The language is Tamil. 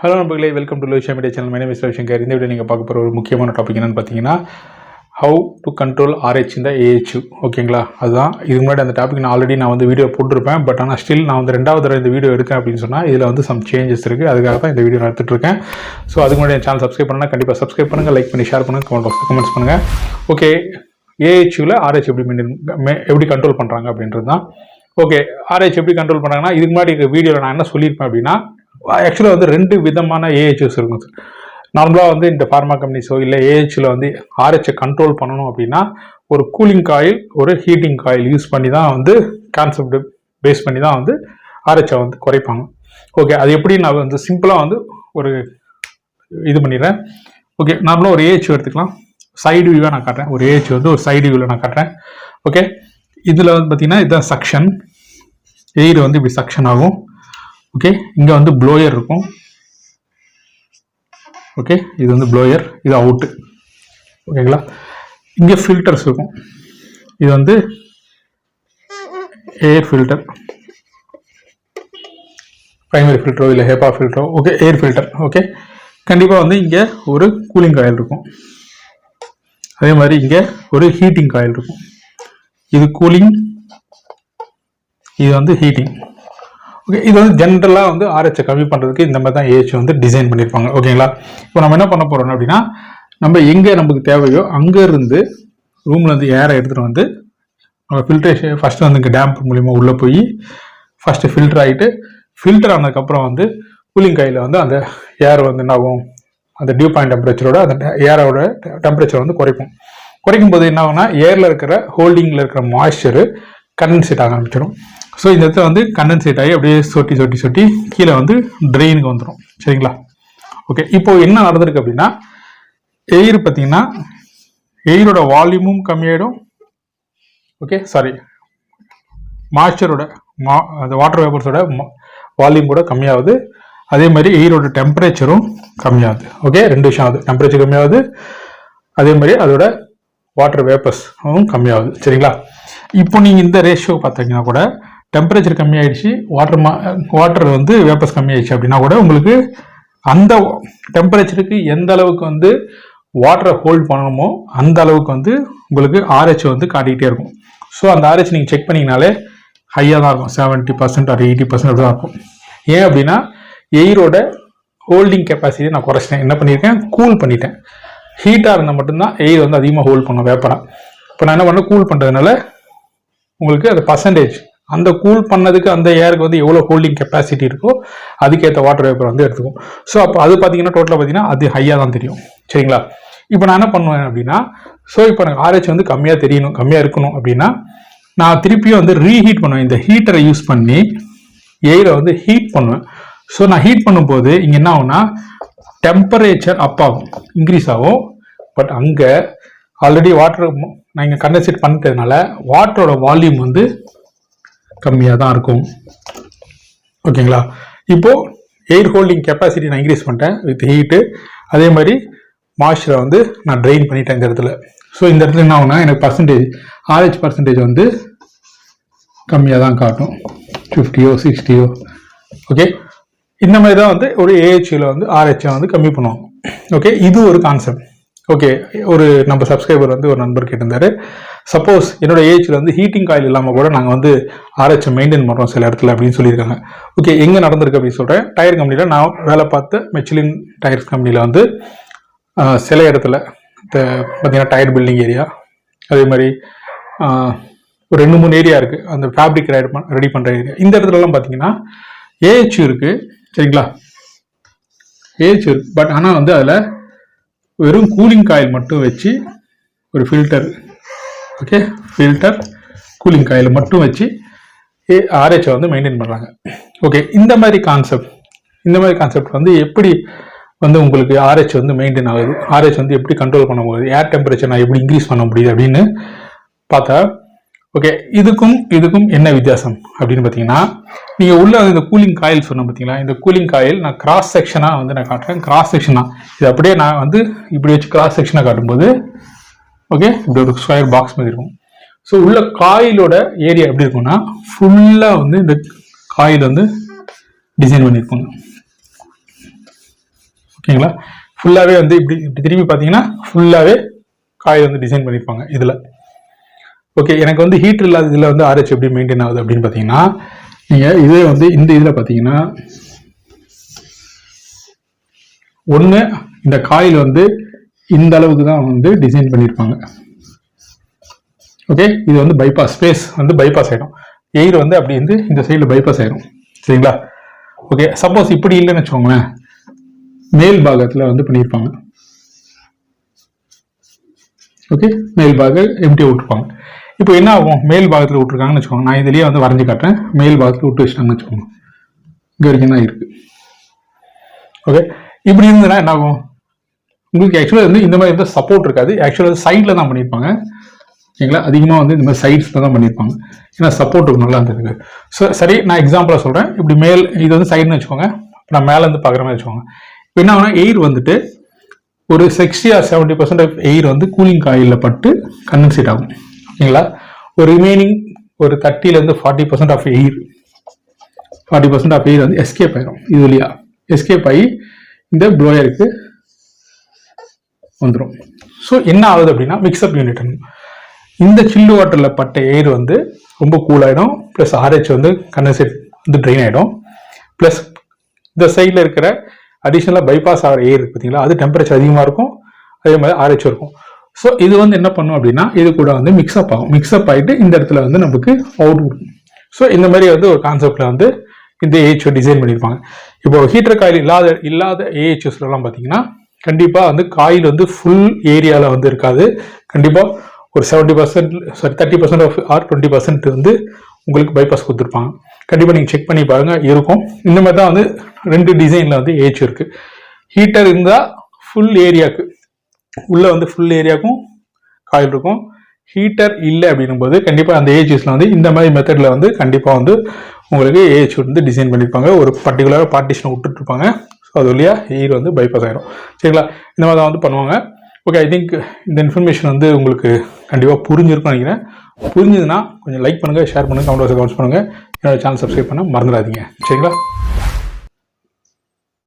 ஹலோ நண்பர்களே, welcome to Loshiya media channel. My name is Ravishankar. இந்த வீடியோ நீங்கள் பார்க்க போகிற ஒரு முக்கியமான டாபிக் என்னென்னு பார்த்தீங்கன்னா, ஹவு டு கண்ட்ரோல் RH இந்த AHU. ஓகேங்களா, அதுதான். இதுக்கு முன்னாடி அந்த டாபிக் நான் ஆல்ரெடி வந்து வீடியோ போட்டிருப்பேன். பட் ஆனால் ஸ்டில் நான் வந்து ரெண்டாவது தடவை இந்த வீடியோ எடுக்கேன் அப்படின்னு சொன்னால் இதில் வந்து சம் சேஞ்சஸ் இருக்குது. அதுக்காக தான் இந்த வீடியோ எடுத்துகிட்டு இருக்கேன். ஸோ அதுக்கு முன்னாடி என் சேனல் சப்ஸ்கிரைப் பண்ணால் கண்டிப்பாக சப்ஸ்கிரைப் பண்ணுங்கள், லைக் பண்ணி ஷேர் பண்ணுங்கள், கமெண்ட்ஸ் பண்ணுங்கள். ஓகே, AHUவில் RH எப்படி கண்ட்ரோல் பண்ணுறாங்க அப்படின்றது தான். ஓகே, RH எப்படி கண்ட்ரோல் பண்ணுறாங்கன்னா, இதுக்கு முன்னாடி வீடியோவில் நான் என்ன சொல்லியிருப்பேன் அப்படின்னா, ஆக்சுவலாக வந்து ரெண்டு விதமான AHUs இருக்கும் சார். நார்மலாக வந்து இந்த ஃபார்மா கம்பெனிஸோ இல்லை AHUவில் வந்து RH கண்ட்ரோல் பண்ணணும் அப்படின்னா ஒரு கூலிங் காயில், ஒரு ஹீட்டிங் காயில் யூஸ் பண்ணி தான் வந்து கான்செப்ட் பேஸ் பண்ணி தான் வந்து RH வந்து குறைப்பாங்க. ஓகே, அது எப்படி நான் வந்து சிம்பிளாக வந்து ஒரு இது பண்ணிடுறேன். ஓகே, நார்மலாக ஒரு AHU எடுத்துக்கலாம். சைடு வியூவாக நான் காட்டுறேன். ஒரு AHU வந்து ஒரு சைடு வியூவில் நான் காட்டுறேன். ஓகே, இதில் வந்து பார்த்தீங்கன்னா இதுதான் சக்ஷன். எயிர் வந்து இப்படி சக்ஷன் ஆகும். ஓகே, இங்கே வந்து ப்ளோயர் இருக்கும். ஓகே, இது வந்து ப்ளோயர், இது அவுட்டு. ஓகேங்களா, இங்கே ஃபில்டர்ஸ் இருக்கும். இது வந்து ஏர் ஃபில்டர், ப்ரைமரி ஃபில்டரோ இல்லை ஹெப்பா ஃபில்டரோ. Okay, air filter. ஓகே, கண்டிப்பாக வந்து இங்கே ஒரு கூலிங் காயில் இருக்கும். அதே மாதிரி இங்கே ஒரு ஹீட்டிங் காயில் இருக்கும். இது கூலிங், இது வந்து ஹீட்டிங். ஓகே, இது வந்து ஜென்ரலாக வந்து RH கம்மி பண்ணுறதுக்கு இந்த மாதிரி தான் AHU வந்து டிசைன் பண்ணியிருப்பாங்க. ஓகேங்களா, இப்போ நம்ம என்ன பண்ண போகிறோம் அப்படின்னா, நம்ம எங்கே நமக்கு தேவையோ அங்கேருந்து ரூம்லேருந்து ஏரை எடுத்துகிட்டு வந்து நம்ம ஃபில்ட்ரேஷன் ஃபஸ்ட்டு வந்து இங்கே டேம்ப் மூலிமா உள்ளே போய் ஃபஸ்ட்டு ஃபில்டர் ஆகிட்டு, ஃபில்டர் ஆனதுக்கப்புறம் வந்து கூலிங் காயில் வந்து அந்த ஏர் வந்து என்ன ஆகும், அந்த டியூ பாயிண்ட் டெம்பரேச்சரோட அந்த ஏரோட டெம்பரேச்சர் வந்து குறைக்கும் போது என்ன ஆகும்னா, ஏரில் இருக்கிற ஹோல்டிங்கில் இருக்கிற மாய்ஸ்சரு கண்டென்சேட் ஆக ஆரம்பிச்சிடும். ஸோ இந்த இடத்துல வந்து கண்டென்சேட் ஆகி அப்படியே சொட்டி கீழே வந்து ட்ரெயினுக்கு வந்துடும். சரிங்களா, ஓகே. இப்போ என்ன நடந்திருக்கு அப்படின்னா, எயிர் பார்த்தீங்கன்னா எயிரோட வால்யூமும் கம்மியாயிடும். ஓகே, சாரி, மாய்ஸ்சரோட அந்த வாட்டர் வேப்பர்ஸோட வால்யூம் கூட கம்மியாகுது. அதே மாதிரி எயிரோட டெம்பரேச்சரும் கம்மியாகுது. ஓகே, ரெண்டு விஷயம் ஆகுது. டெம்பரேச்சர் கம்மியாகுது, அதே மாதிரி அதோட வாட்டர் வேப்பர்ஸும் கம்மியாகுது. சரிங்களா, இப்போ நீங்கள் இந்த ரேஷியோ பார்த்தீங்கன்னா கூட டெம்பரேச்சர் கம்மியாயிடுச்சு, வாட்டர் வந்து வேப்பர்ஸ் கம்மியாயிடுச்சு அப்படின்னா கூட உங்களுக்கு அந்த டெம்பரேச்சருக்கு எந்த அளவுக்கு வந்து வாட்டரை ஹோல்ட் பண்ணணுமோ அந்த அளவுக்கு வந்து உங்களுக்கு RH வந்து காட்டிக்கிட்டே இருக்கும். ஸோ அந்த RH நீங்கள் செக் பண்ணிங்கனாலே ஹையாக தான் இருக்கும். 70% or 80% தான் இருக்கும். ஏன் அப்படின்னா எயிரோட ஹோல்டிங் கெப்பாசிட்டியை நான் குறைச்சிட்டேன். என்ன பண்ணியிருக்கேன், கூல் பண்ணிட்டேன். ஹீட்டாக இருந்தால் மட்டும்தான் எயிர் வந்து அதிகமாக ஹோல்ட் பண்ணும் வேப்பரை. இப்போ நான் என்ன பண்ணேன், கூல் பண்ணுறதுனால உங்களுக்கு அந்த பர்சன்டேஜ், அந்த கூல் பண்ணதுக்கு அந்த ஏருக்கு வந்து எவ்வளோ ஹோல்டிங் கெப்பாசிட்டி இருக்கோ அதுக்கேற்ற வாட்டர் வேப்பர் வந்து எடுத்துக்கும். ஸோ அப்போ அது பார்த்தீங்கன்னா டோட்டலாக பார்த்தீங்கன்னா அது ஹையாக தான் தெரியும். சரிங்களா, இப்போ நான் என்ன பண்ணுவேன் அப்படின்னா, ஸோ இப்போ எனக்கு RH வந்து கம்மியாக இருக்கணும் அப்படின்னா நான் திருப்பியும் வந்து ரீஹீட் பண்ணுவேன். இந்த ஹீட்டரை யூஸ் பண்ணி எயிரை வந்து ஹீட் பண்ணுவேன். ஸோ நான் ஹீட் பண்ணும்போது இங்கே என்ன ஆகும்னா, டெம்பரேச்சர் அப் ஆகும், இன்க்ரீஸ் ஆகும். பட் அங்கே ஆல்ரெடி வாட்டர் நான் இங்கே கண்டென்சேட் பண்ணிட்டதுனால வாட்டரோட வால்யூம் வந்து கம்மியாக தான் இருக்கும். ஓகேங்களா, இப்போது எயிர் ஹோல்டிங் கெப்பாசிட்டி நான் இன்க்ரீஸ் பண்ணிட்டேன் வித் ஹீட்டு. அதே மாதிரி மாய்ஸ்சரை வந்து நான் ட்ரெயின் பண்ணிட்டேன் இந்த இடத்துல. ஸோ இந்த இடத்துல என்ன ஆகுனா, எனக்கு RH பர்சன்டேஜ் வந்து கம்மியாக தான் காட்டும், 50 or 60. ஓகே, இந்த மாதிரி தான் வந்து ஒரு AHUவில் வந்து RH வந்து கம்மி பண்ணுவாங்க. ஓகே, இது ஒரு கான்செப்ட். ஓகே, ஒரு நம்ம சப்ஸ்கிரைபர் வந்து ஒரு நண்பர் கேட்டிருந்தாரு, சப்போஸ் என்னோட AHUவில் வந்து ஹீட்டிங் காயில் இல்லாமல் கூட நாங்கள் வந்து RH மெயின்டைன் பண்ணுறோம் சில இடத்துல அப்படின்னு சொல்லியிருக்காங்க. ஓகே, எங்கே நடந்திருக்கு அப்படின்னு சொல்கிறேன். டயர் கம்பெனியில் நான் வேலை பார்த்த மெச்சிலின் டயர்ஸ் கம்பெனியில் வந்து சில இடத்துல பார்த்தீங்கன்னா டயர் பில்டிங் ஏரியா, அதே மாதிரி ஒரு 2-3 ஏரியா இருக்குது, அந்த ஃபேப்ரிக் ரெடி பண்ணுற ஏரியா. இந்த இடத்துலலாம் பார்த்தீங்கன்னா AHU இருக்குது. சரிங்களா, AHU இருக்குது. பட் ஆனால் வந்து அதில் வெறும் கூலிங் காயில் மட்டும் வச்சு ஒரு filter, okay, filter cooling coil மட்டும் வச்சு RH வந்து மெயின்டைன் பண்ணுறாங்க. ஓகே, இந்த மாதிரி கான்செப்ட் வந்து எப்படி வந்து உங்களுக்கு RH வந்து மெயின்டைன் ஆகுது, RH வந்து எப்படி கண்ட்ரோல் பண்ண முடியுது, ஏர் டெம்பரேச்சர் நான் எப்படி இன்க்ரீஸ் பண்ண முடியுது அப்படின்னு பார்த்தா, ஓகே, இதுக்கும் என்ன வித்தியாசம் அப்படின்னு பார்த்தீங்கன்னா, நீங்கள் உள்ள இந்த கூலிங் காயில் சொன்ன பார்த்தீங்களா, இந்த கூலிங் காயில் நான் கிராஸ் செக்ஷனாக வந்து நான் காட்டுறேன். கிராஸ் செக்ஷனாக இது அப்படியே நான் வந்து இப்படி வச்சு கிராஸ் செக்ஷனாக காட்டும்போது, ஓகே, இப்படி ஒரு ஸ்கொயர் பாக்ஸ் மாதிரி இருக்கும். ஸோ உள்ள காயிலோட ஏரியா எப்படி இருக்கும்னா, ஃபுல்லாக வந்து இந்த காயில் வந்து டிசைன் பண்ணியிருப்பாங்க. ஓகேங்களா. ஃபுல்லாகவே வந்து இப்படி இப்படி திரும்பி பார்த்தீங்கன்னா ஃபுல்லாகவே காயில் வந்து டிசைன் பண்ணியிருப்பாங்க இதில். ஓகே, எனக்கு வந்து ஹீட்டர் இல்லாத இதில் வந்து RH எப்படி மெயின்டைன் ஆகுது அப்படின்னு பார்த்தீங்கன்னா, நீங்கள் இதே வந்து இந்த இதில் பார்த்தீங்கன்னா ஒன்று இந்த காயில் வந்து இந்த அளவுக்கு தான் வந்து டிசைன் பண்ணியிருப்பாங்க. ஓகே, இது வந்து பைபாஸ் ஸ்பேஸ் வந்து பைபாஸ் ஆகிடும். எயிர் வந்து அப்படி வந்து இந்த சைடில் பைபாஸ் ஆகிடும். சரிங்களா. ஓகே, சப்போஸ் இப்படி இல்லைன்னு வச்சுக்கோங்களேன், மேல் பாகத்தில் வந்து பண்ணியிருப்பாங்க. ஓகே, மேல் பாகம் எம்டியாக விட்டுருப்பாங்க. இப்போ என்ன ஆகும், மேல் பாகத்தில் விட்டுருக்காங்கன்னு வச்சுக்கோங்க. நான் இதுலேயே வந்து வரைஞ்சி காட்டுறேன். மேல் பாகத்தில் விட்டு வச்சுட்டாங்கன்னு வச்சுக்கோங்க. இங்கே வரைக்கும் தான் இருக்கு. ஓகே, இப்படி இருந்ததுன்னா என்ன ஆகும், உங்களுக்கு ஆக்சுவலாக வந்து இந்த மாதிரி வந்து சப்போர்ட் இருக்காது. ஆக்சுவலாக சைடில் தான் பண்ணியிருப்பாங்க. ஓகேங்களா, அதிகமாக வந்து இந்த மாதிரி சைட்ஸில் தான் பண்ணியிருப்பாங்க. ஏன்னா சப்போர்ட்டுக்கு நல்லா இருந்ததுக்கு. ஸோ சரி, நான் எக்ஸாம்பிளாக சொல்கிறேன். இப்படி மேல் இது வந்து சைடுன்னு வச்சுக்கோங்க. நான் மேலே இருந்து பார்க்குற மாதிரி வச்சுக்கோங்க. இப்போ என்ன ஆகுனா, எயிர் வந்துட்டு ஒரு 60 or 70% ஆஃப் எயிர் வந்து கூலிங் காயிலில் பட்டு கண்டென்சேட் ஆகும். ஓகேங்களா. ஒரு ரிமைனிங் ஒரு 30-40% ஆஃப் எயிர் 40% ஆஃப் எயிர் வந்து எஸ்கேப் ஆயிரும். இது வழியா எஸ்கேப் ஆகி இந்த ப்ளோயருக்கு வந்துடும். ஸோ என்ன ஆகுது அப்படின்னா, மிக்ஸ்அப் யூனிட் இந்த சில்லு வாட்டரில் பட்ட எயிர் வந்து ரொம்ப கூல் ஆகிடும். ப்ளஸ் RH வந்து கண்டென்சேட் வந்து ட்ரெயின் ஆகிடும். ப்ளஸ் இந்த சைடில் இருக்கிற அடிஷ்னலாக பைபாஸ் ஆகிற எயிர் பார்த்தீங்களா, அது டெம்பரேச்சர் அதிகமாக இருக்கும். அதே மாதிரி RH இருக்கும். ஸோ இது வந்து என்ன பண்ணும் அப்படின்னா, இது கூட வந்து மிக்ஸ்அப் ஆகும். மிக்ஸ்அப் ஆகிட்டு இந்த இடத்துல வந்து நமக்கு அவுட் கொடுக்கும். ஸோ இந்த மாதிரி வந்து ஒரு கான்செப்டில் வந்து இந்த AHO டிசைன் பண்ணியிருப்பாங்க. இப்போ ஹீட்டர் காயில் இல்லாத AHOஸ்லாம் பார்த்தீங்கன்னா கண்டிப்பாக வந்து காயில் வந்து ஃபுல் ஏரியாவில் வந்து இருக்காது. கண்டிப்பாக ஒரு 70% 30% ஆர் 20% வந்து உங்களுக்கு பைபாஸ் கொடுத்துருப்பாங்க. கண்டிப்பாக நீங்கள் செக் பண்ணி பாருங்கள், இருக்கும். இந்த மாதிரி தான் வந்து 2 டிசைனில் வந்து AHO இருக்குது. ஹீட்டர் இருந்தால் ஃபுல் ஏரியாவுக்கு உள்ளே வந்து ஃபுல் ஏரியாவுக்கும் காயில் இருக்கும். ஹீட்டர் இல்லை அப்படின்னும் போது கண்டிப்பாக அந்த AHOஸில் வந்து இந்த மாதிரி மெத்தடில் வந்து கண்டிப்பாக வந்து உங்களுக்கு AHO வந்து டிசைன் பண்ணியிருப்பாங்க. ஒரு பர்டிகுலராக பார்ட்டிஷனை விட்டுட்ருப்பாங்க. ஸோ அது வழியாக எயிர் வந்து பைபாஸ் ஆகிடும். சரிங்களா. இந்த மாதிரி தான் வந்து பண்ணுவாங்க. ஓகே, ஐ திங்க் இந்த இன்ஃபர்மேஷன் வந்து உங்களுக்கு கண்டிப்பாக புரிஞ்சிருக்கும்னு நினைக்கிறேன். புரிஞ்சுதுன்னா கொஞ்சம் லைக் பண்ணுங்கள், ஷேர் பண்ணுங்கள், கமெண்ட்ஸ் பண்ணுங்கள். என்னோட சேனல் சப்ஸ்கிரைப் பண்ண மறந்துடாதீங்க. சரிங்களா.